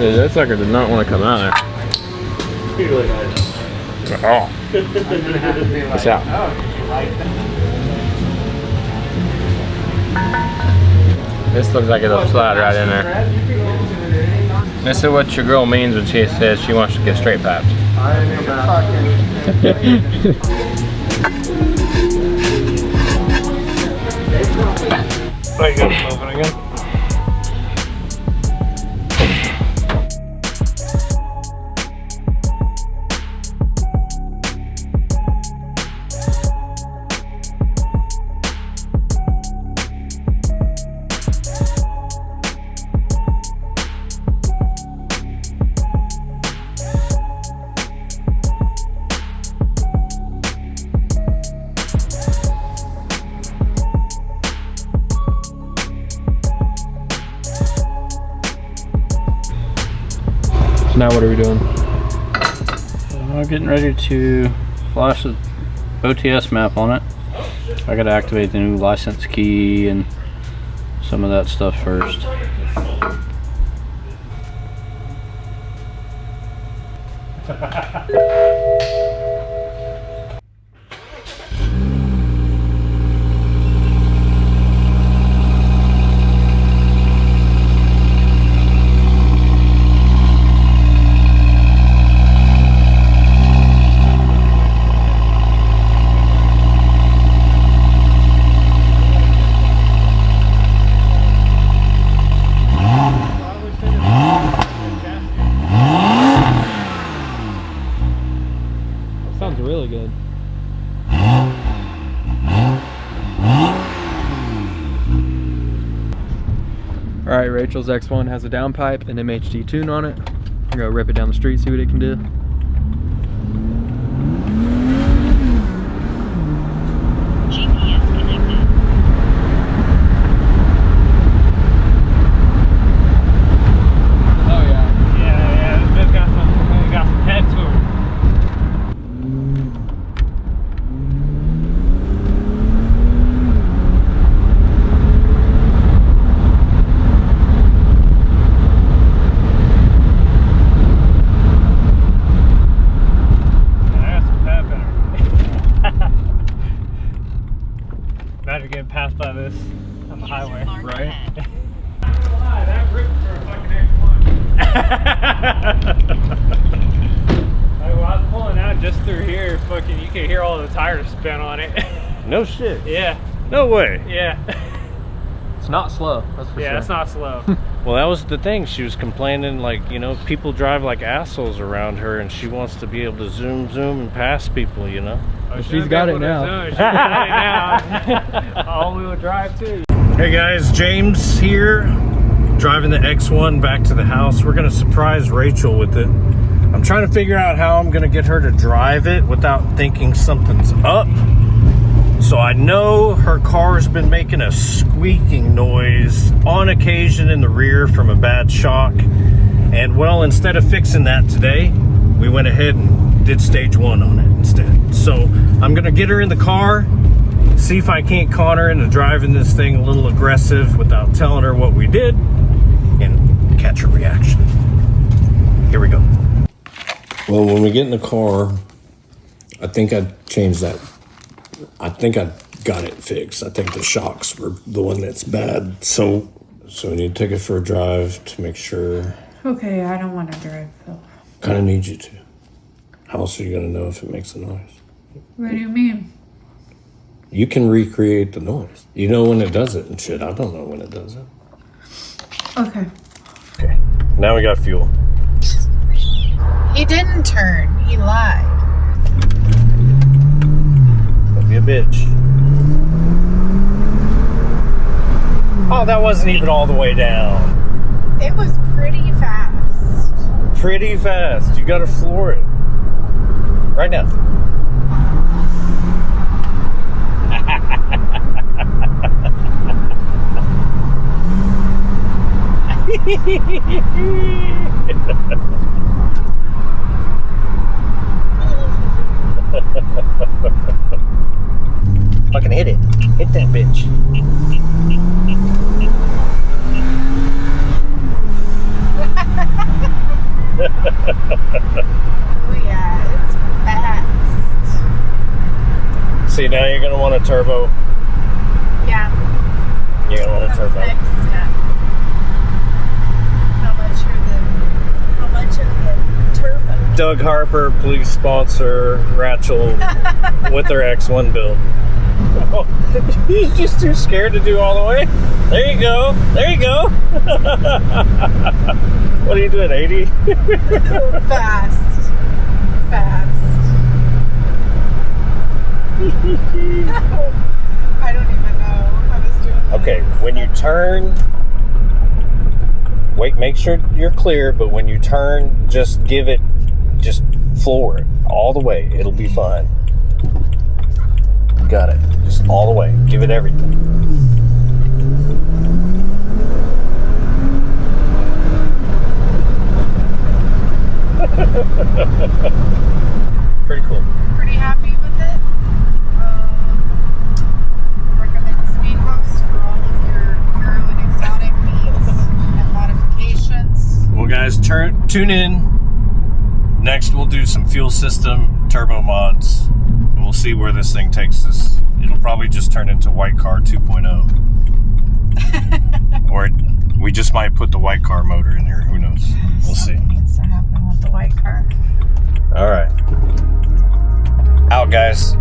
Dude, that sucker did not want to come out there. Oh. It's out. This looks like it'll slide right in there. This is what your girl means when she says she wants to get straight piped. There you go, moving again. Now what are we doing? I'm getting ready to flash the OTS map on it. I gotta activate the new license key and some of that stuff first. Sounds really good. Alright, Rachel's X1 has a downpipe and MHD tune on it. I'm gonna rip it down the street, see what it can do. GPS connected. Oh yeah. Yeah, this bitch got some head to it. Imagine getting passed by this on the highway, right? That ripped for a fucking X1. When I was pulling out just through here, fucking, you could hear all the tires spin on it. No shit. Yeah. No way. Yeah. It's not slow, that's for sure. Yeah, it's not slow. Well, that was the thing. She was complaining, like, you know, people drive like assholes around her, and she wants to be able to zoom and pass people, you know. Oh, She's got it now. She's got it now. All-wheel drive too. Hey guys, James here, driving the X1 back to the house. We're gonna surprise Rachel with it. I'm trying to figure out how I'm gonna get her to drive it without thinking something's up. So I know her car's been making a squeaking noise on occasion in the rear from a bad shock. And well, instead of fixing that today, we went ahead and did stage 1 on it instead. So I'm gonna get her in the car, see if I can't con her into driving this thing a little aggressive without telling her what we did, and catch her reaction. Here we go. Well, when we get in the car, I think I changed that. I think I got it fixed. I think the shocks were the one that's bad. So we need to take it for a drive to make sure. Okay, I don't want to drive though. Kind of need you to. How else are you gonna know if it makes a noise? What do you mean? You can recreate the noise. You know when it does it and shit. I don't know when it does it. Okay. Okay. Now we got fuel. He didn't turn. He lied. Don't be a bitch. Oh, that wasn't even all the way down. It was pretty fast. Pretty fast. You gotta floor it. Right now. Fucking hit it. Hit that bitch. Oh yeah, it's fast. See, now you're gonna want a turbo. Yeah. You're gonna want a That's turbo. next step. How much are the turbo? Doug Harper, please sponsor Rachel with their X1 build. He's just too scared to do all the way. There you go. There you go. What are you doing, 80? Fast. I don't even know how to do it. Okay, when you turn, make sure you're clear, but when you turn, just floor it all the way. It'll be fine. Got it. Just all the way. Give it everything. Pretty cool. Pretty happy with it. Recommend SPEEDhaus for all of your Euro and exotic needs and modifications. Well, guys, tune in. Next, we'll do some fuel system turbo mods. We'll see where this thing takes us. It'll probably just turn into White Car 2.0. Or we just might put the White Car motor in here. Who knows? We'll see. Something needs to happen with the white car. All right. Out, guys.